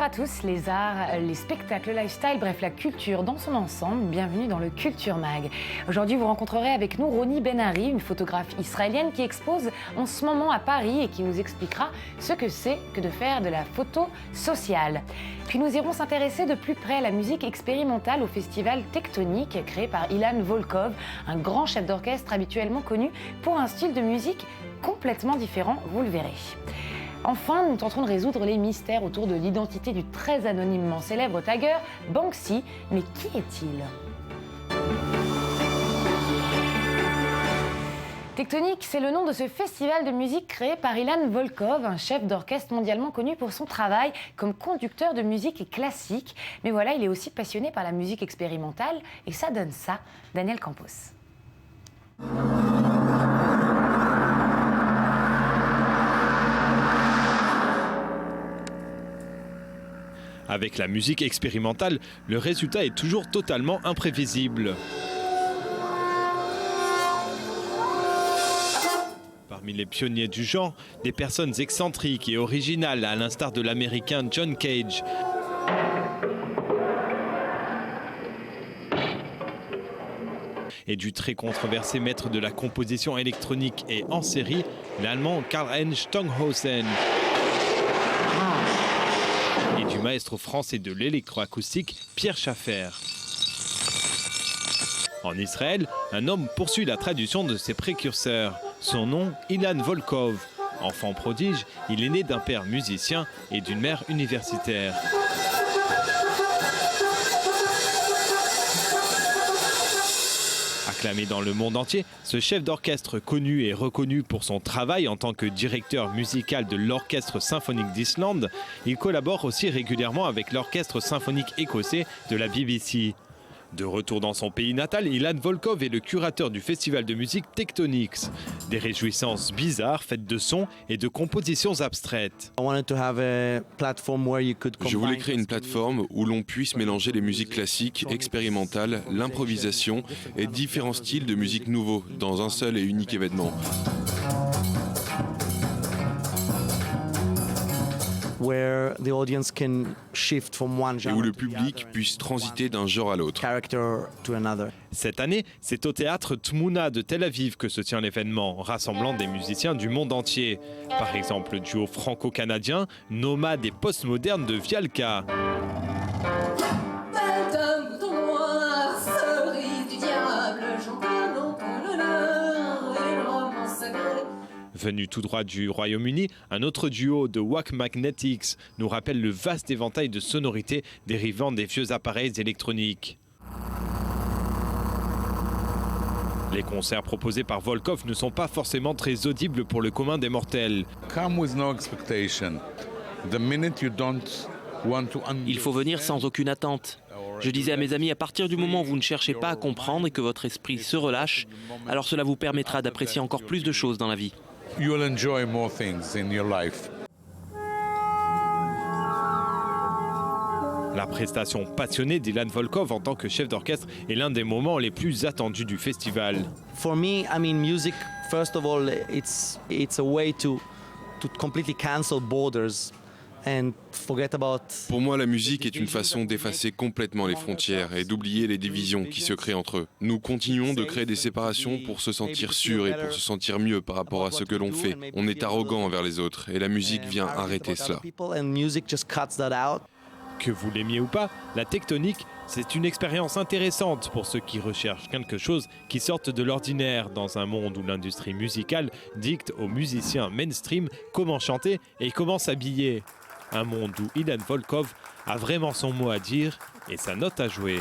Bonjour à tous, les arts, les spectacles, le lifestyle, bref la culture dans son ensemble. Bienvenue dans le Culture Mag. Aujourd'hui vous rencontrerez avec nous Roni Ben-Ari, une photographe israélienne qui expose en ce moment à Paris et qui nous expliquera ce que c'est que de faire de la photo sociale. Puis nous irons s'intéresser de plus près à la musique expérimentale au festival Tectonic créé par Ilan Volkov, un grand chef d'orchestre habituellement connu pour un style de musique complètement différent, vous le verrez. Enfin, nous tenterons de résoudre les mystères autour de l'identité du très anonymement célèbre tagger Banksy. Mais qui est-il ? Tectonic, c'est le nom de ce festival de musique créé par Ilan Volkov, un chef d'orchestre mondialement connu pour son travail comme conducteur de musique classique. Mais voilà, il est aussi passionné par la musique expérimentale et ça donne ça, Daniel Campos. Avec la musique expérimentale, le résultat est toujours totalement imprévisible. Parmi les pionniers du genre, des personnes excentriques et originales, à l'instar de l'américain John Cage. Et du très controversé maître de la composition électronique et en série, l'allemand Karl-Heinz Stockhausen. Et du maestro français de l'électroacoustique, Pierre Schaeffer. En Israël, un homme poursuit la tradition de ses précurseurs. Son nom, Ilan Volkov. Enfant prodige, il est né d'un père musicien et d'une mère universitaire. Acclamé dans le monde entier, ce chef d'orchestre connu et reconnu pour son travail en tant que directeur musical de l'Orchestre symphonique d'Islande, il collabore aussi régulièrement avec l'Orchestre symphonique écossais de la BBC. De retour dans son pays natal, Ilan Volkov est le curateur du festival de musique Tectonic. Des réjouissances bizarres faites de sons et de compositions abstraites. Je voulais créer une plateforme où l'on puisse mélanger les musiques classiques, expérimentales, l'improvisation et différents styles de musique nouveaux dans un seul et unique événement. Et où le public puisse transiter d'un genre à l'autre. Cette année, c'est au théâtre Tmouna de Tel Aviv que se tient l'événement, rassemblant des musiciens du monde entier. Par exemple, le duo franco-canadien, nomade et postmoderne de Vialka. Venu tout droit du Royaume-Uni, un autre duo de Wack Magnetics nous rappelle le vaste éventail de sonorités dérivant des vieux appareils électroniques. Les concerts proposés par Volkov ne sont pas forcément très audibles pour le commun des mortels. Il faut venir sans aucune attente. Je disais à mes amis, à partir du moment où vous ne cherchez pas à comprendre et que votre esprit se relâche, alors cela vous permettra d'apprécier encore plus de choses dans la vie. You'll enjoy more things in your life. La prestation passionnée d'Ilan Volkov en tant que chef d'orchestre est l'un des moments les plus attendus du festival. For me, music, first of all, it's a way to completely cancel borders. Pour moi, la musique est une façon d'effacer complètement les frontières et d'oublier les divisions qui se créent entre eux. Nous continuons de créer des séparations pour se sentir sûr et pour se sentir mieux par rapport à ce que l'on fait. On est arrogant envers les autres et la musique vient arrêter cela. Que vous l'aimiez ou pas, la tectonique, c'est une expérience intéressante pour ceux qui recherchent quelque chose qui sorte de l'ordinaire dans un monde où l'industrie musicale dicte aux musiciens mainstream comment chanter et comment s'habiller. Un monde où Ilan Volkov a vraiment son mot à dire et sa note à jouer.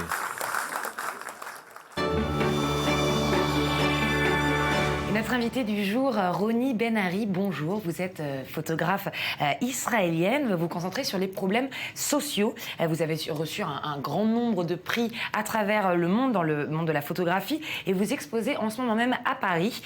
Notre invité du jour, Roni Ben-Ari, bonjour. Vous êtes photographe israélienne. Vous vous concentrez sur les problèmes sociaux. Vous avez reçu un grand nombre de prix à travers le monde, dans le monde de la photographie. Et vous exposez en ce moment même à Paris,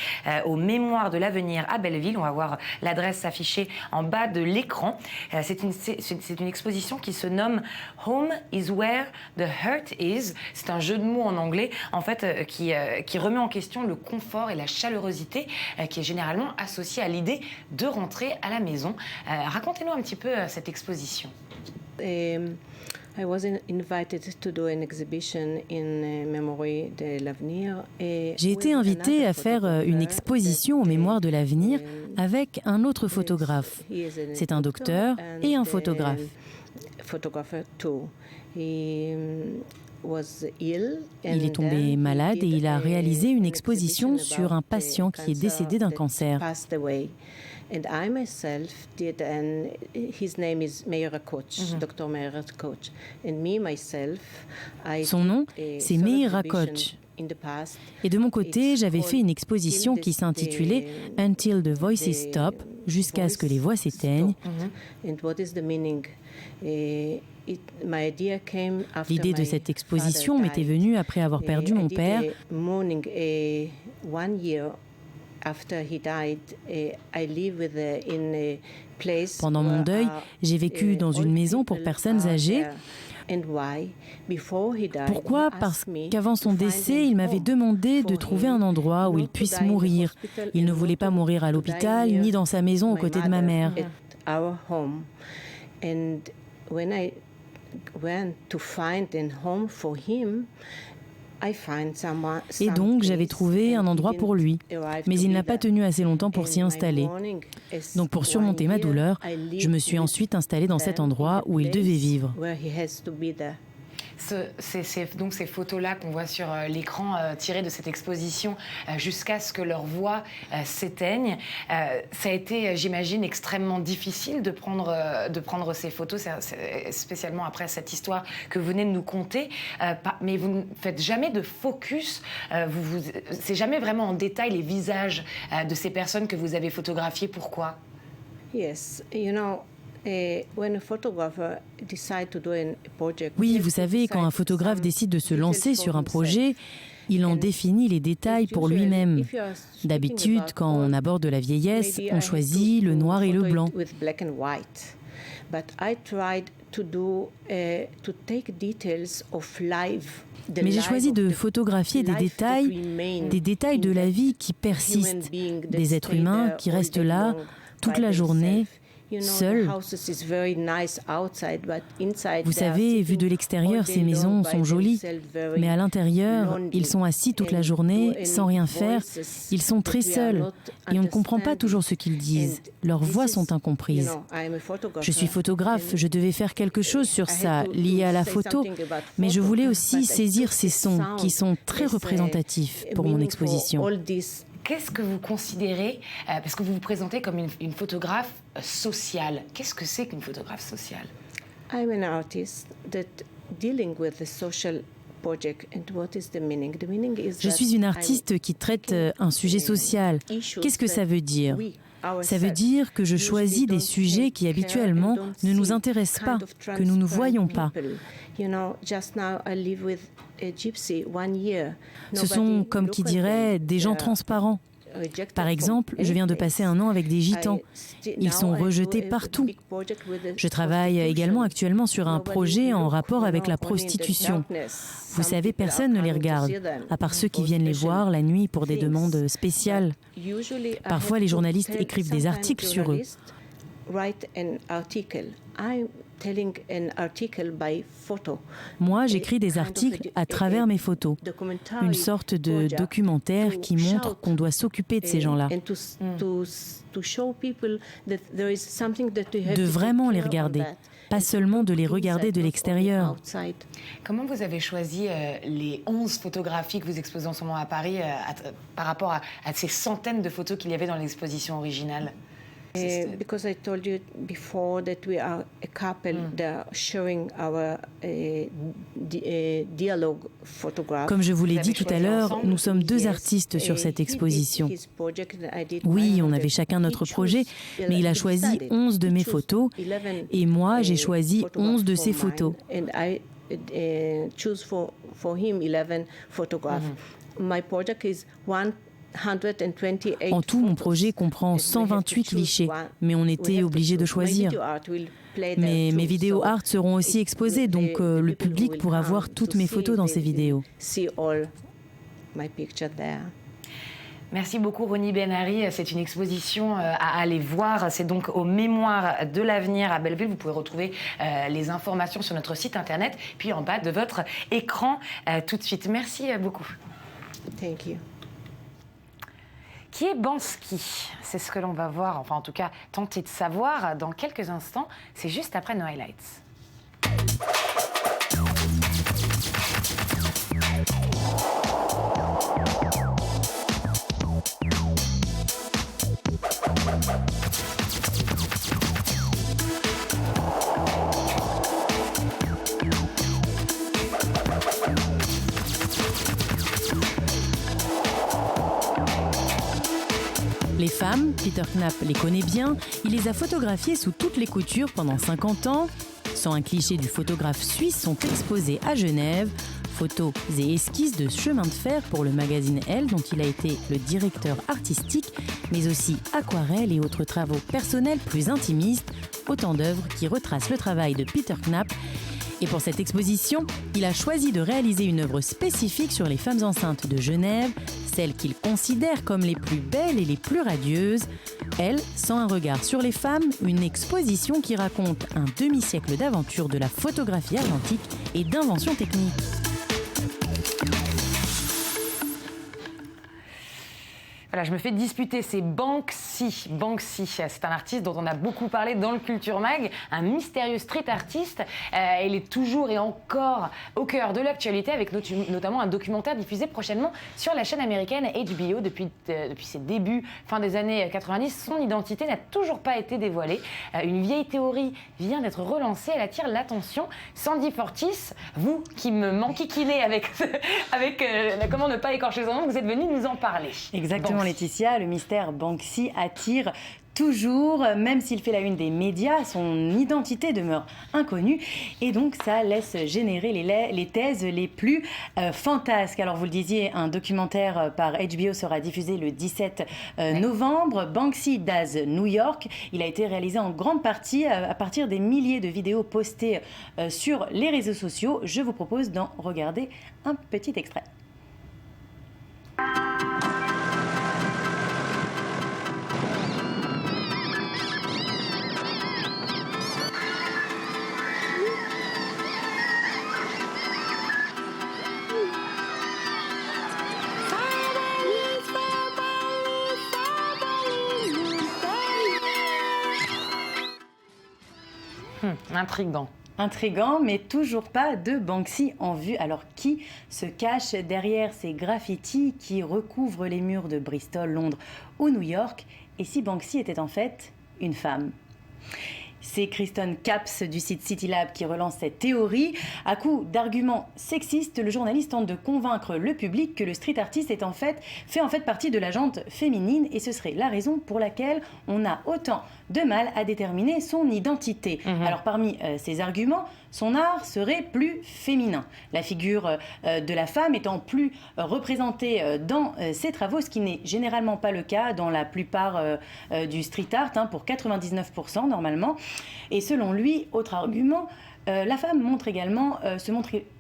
aux Mémoires de l'avenir à Belleville. On va voir l'adresse affichée en bas de l'écran. C'est une exposition qui se nomme Home is where the heart is. C'est un jeu de mots en anglais, en fait, qui remet en question le confort et la chaleureusité qui est généralement associée à l'idée de rentrer à la maison. Racontez-nous un petit peu cette exposition. I was invited to do an exhibition in memory de l'avenir. J'ai été invitée à faire une exposition aux mémoires de l'avenir avec un autre photographe. C'est un docteur et un photographe. Il est tombé malade et il a réalisé une exposition sur un patient qui est décédé d'un cancer. And I myself did, and his name is Meira Koch, Dr. Meira Koch. And me myself, Son nom, c'est Meira Koch. Et de mon côté, j'avais fait une exposition qui s'intitulait Until the Voices Stop, jusqu'à ce que les voix s'éteignent. L'idée de cette exposition m'était venue après avoir perdu mon père. Pendant mon deuil, j'ai vécu dans une maison pour personnes âgées. Pourquoi ? Parce qu'avant son décès, il m'avait demandé de trouver un endroit où il puisse mourir. Il ne voulait pas mourir à l'hôpital ni dans sa maison aux côtés de ma mère. Et donc, j'avais trouvé un endroit pour lui, mais il n'a pas tenu assez longtemps pour s'y installer. Donc, pour surmonter ma douleur, je me suis ensuite installée dans cet endroit où il devait vivre. Donc ces photos-là qu'on voit sur l'écran tirées de cette exposition jusqu'à ce que leur voix s'éteigne, ça a été, j'imagine, extrêmement difficile de prendre ces photos, spécialement après cette histoire que vous venez de nous conter. Mais vous ne faites jamais de focus, c'est jamais vraiment en détail les visages de ces personnes que vous avez photographiées. Pourquoi ? Yes, you know. Oui, vous savez, quand un photographe décide de se lancer sur un projet, il en définit les détails pour lui-même. D'habitude, quand on aborde la vieillesse, on choisit le noir et le blanc. Mais j'ai choisi de photographier des détails de la vie qui persistent, des êtres humains qui restent là toute la journée, seuls. Vous savez, vu de l'extérieur, ces maisons sont jolies, mais à l'intérieur, ils sont assis toute la journée, sans rien faire. Ils sont très seuls et on ne comprend pas toujours ce qu'ils disent. Leurs voix sont incomprises. Je suis photographe, je devais faire quelque chose sur ça, lié à la photo, mais je voulais aussi saisir ces sons qui sont très représentatifs pour mon exposition. Qu'est-ce que vous considérez, parce que vous vous présentez comme une photographe sociale. Qu'est-ce que c'est qu'une photographe sociale ? I'm an artist that dealing with the social project and what is the meaning? The meaning is Je suis une artiste qui traite un sujet social. Qu'est-ce que ça veut dire ? Ça veut dire que je choisis des sujets qui habituellement ne nous intéressent pas, que nous ne voyons pas. Ce sont, comme qui dirait, des gens transparents. Par exemple, je viens de passer 1 an avec des gitans. Ils sont rejetés partout. Je travaille également actuellement sur un projet en rapport avec la prostitution. Vous savez, personne ne les regarde, à part ceux qui viennent les voir la nuit pour des demandes spéciales. Parfois, les journalistes écrivent des articles sur eux. Moi, j'écris des articles à travers mes photos, une sorte de documentaire qui montre qu'on doit s'occuper de ces gens-là, de vraiment les regarder, pas seulement de les regarder de l'extérieur. Comment vous avez choisi les 11 photographies que vous exposez en ce moment à Paris par rapport à ces centaines de photos qu'il y avait dans l'exposition originale ? Because I told you before that we are a couple that showing our dialogue photograph. Comme je vous l'ai dit tout à l'heure, nous sommes 2 artistes sur cette exposition. Oui, on avait chacun notre projet, mais il a choisi 11 de mes photos et moi, j'ai choisi 11 de ses photos. Choose for him 11 photographs. My project is En tout, mon projet comprend 128 clichés, mais on était obligé de choisir. Mais mes vidéos art seront aussi exposées, donc le public pourra voir toutes mes photos dans ces vidéos. Merci beaucoup Roni Ben-Ari. C'est une exposition à aller voir. C'est donc aux Mémoires de l'avenir à Belleville. Vous pouvez retrouver les informations sur notre site internet, puis en bas de votre écran tout de suite. Merci beaucoup. Thank you. Qui est Banksy? C'est ce que l'on va voir, enfin en tout cas tenter de savoir dans quelques instants. C'est juste après nos highlights. Les femmes, Peter Knapp les connaît bien, il les a photographiées sous toutes les coutures pendant 50 ans. Sans un cliché du photographe suisse sont exposées à Genève. Photos et esquisses de chemin de fer pour le magazine Elle, dont il a été le directeur artistique, mais aussi aquarelles et autres travaux personnels plus intimistes, autant d'œuvres qui retracent le travail de Peter Knapp. Et pour cette exposition, il a choisi de réaliser une œuvre spécifique sur les femmes enceintes de Genève, celles qu'il considère comme les plus belles et les plus radieuses. Elle, sans un regard sur les femmes, une exposition qui raconte un demi-siècle d'aventure de la photographie argentique et d'inventions techniques. Voilà, je me fais disputer, c'est Banksy. Banksy, c'est un artiste dont on a beaucoup parlé dans le Culture Mag, un mystérieux street artiste. Il est toujours et encore au cœur de l'actualité avec notamment un documentaire diffusé prochainement sur la chaîne américaine HBO. Depuis ses débuts, fin des années 90, son identité n'a toujours pas été dévoilée. Une vieille théorie vient d'être relancée, elle attire l'attention. Sandy Fortis, vous qui me m'enquiquinez avec comment ne pas écorcher son nom, vous êtes venu nous en parler. Exactement. Laetitia, le mystère Banksy attire toujours, même s'il fait la une des médias, son identité demeure inconnue et donc ça laisse générer les thèses les plus fantasques. Alors vous le disiez, un documentaire par HBO sera diffusé le 17 novembre. Banksy Does New York. Il a été réalisé en grande partie à partir des milliers de vidéos postées sur les réseaux sociaux. Je vous propose d'en regarder un petit extrait. Intriguant, mais toujours pas de Banksy en vue. Alors qui se cache derrière ces graffitis qui recouvrent les murs de Bristol, Londres ou New York? Et si Banksy était en fait une femme? C'est Kristen Capps du site CityLab qui relance cette théorie. À coup d'arguments sexistes, le journaliste tente de convaincre le public que le street artist fait en fait partie de la gente féminine et ce serait la raison pour laquelle on a autant de mal à déterminer son identité. Alors parmi ces arguments, son art serait plus féminin. La figure de la femme étant plus représentée dans ses travaux, ce qui n'est généralement pas le cas dans la plupart du street art, pour 99% normalement. Et selon lui, autre argument, la femme montre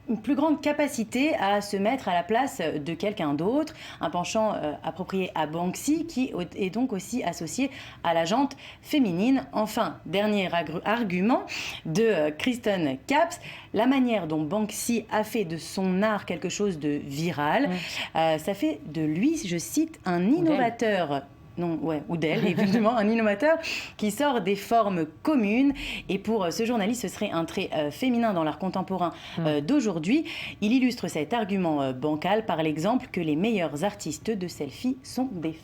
une plus grande capacité à se mettre à la place de quelqu'un d'autre, un penchant approprié à Banksy qui est donc aussi associé à la gente féminine. Enfin, dernier argument de Kristen Capps, la manière dont Banksy a fait de son art quelque chose de viral, ça fait de lui, je cite, un innovateur. Ou d'elle, évidemment, un innovateur qui sort des formes communes. Et pour ce journaliste, ce serait un trait féminin dans l'art contemporain d'aujourd'hui. Il illustre cet argument bancal par l'exemple que les meilleurs artistes de selfie sont des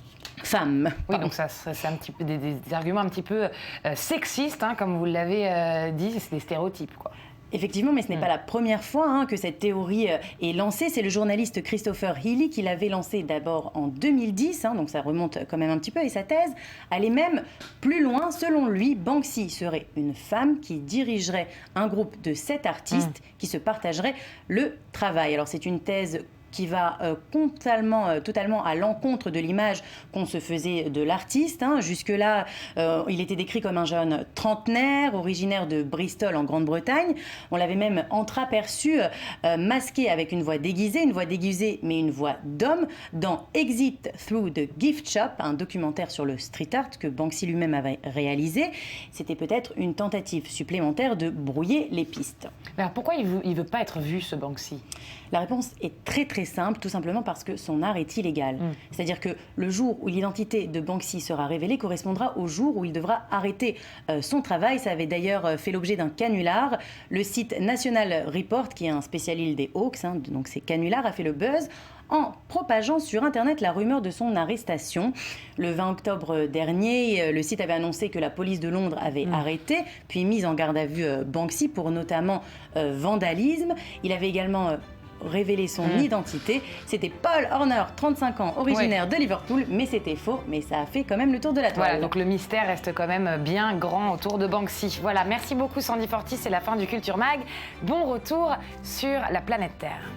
femmes. Oui, donc ça, c'est un petit peu des arguments un petit peu sexistes, comme vous l'avez dit, c'est des stéréotypes, quoi. Effectivement, mais ce n'est pas la première fois que cette théorie est lancée. C'est le journaliste Christopher Healy qui l'avait lancée d'abord en 2010, donc ça remonte quand même un petit peu. Et sa thèse allait même plus loin. Selon lui, Banksy serait une femme qui dirigerait un groupe de 7 artistes qui se partageraient le travail. Alors c'est une thèse qui va totalement à l'encontre de l'image qu'on se faisait de l'artiste. Jusque-là, il était décrit comme un jeune trentenaire, originaire de Bristol en Grande-Bretagne. On l'avait même entreaperçu masqué avec une voix déguisée, mais une voix d'homme, dans Exit Through the Gift Shop, un documentaire sur le street art que Banksy lui-même avait réalisé. C'était peut-être une tentative supplémentaire de brouiller les pistes. Alors pourquoi il ne veut pas être vu, ce Banksy ? La réponse est très simple, tout simplement parce que son art est illégal. C'est-à-dire que le jour où l'identité de Banksy sera révélée correspondra au jour où il devra arrêter son travail. Ça avait d'ailleurs fait l'objet d'un canular. Le site National Report, qui est un spécialiste des hoax, donc ces canulars, a fait le buzz en propageant sur Internet la rumeur de son arrestation. Le 20 octobre dernier, le site avait annoncé que la police de Londres avait arrêté, puis mis en garde à vue Banksy pour notamment vandalisme. Il avait également révéler son identité. C'était Paul Horner, 35 ans, originaire de Liverpool, mais c'était faux, mais ça a fait quand même le tour de la toile. Voilà, donc le mystère reste quand même bien grand autour de Banksy. Voilà, merci beaucoup Sandy Fortis, c'est la fin du Culture Mag. Bon retour sur la planète Terre.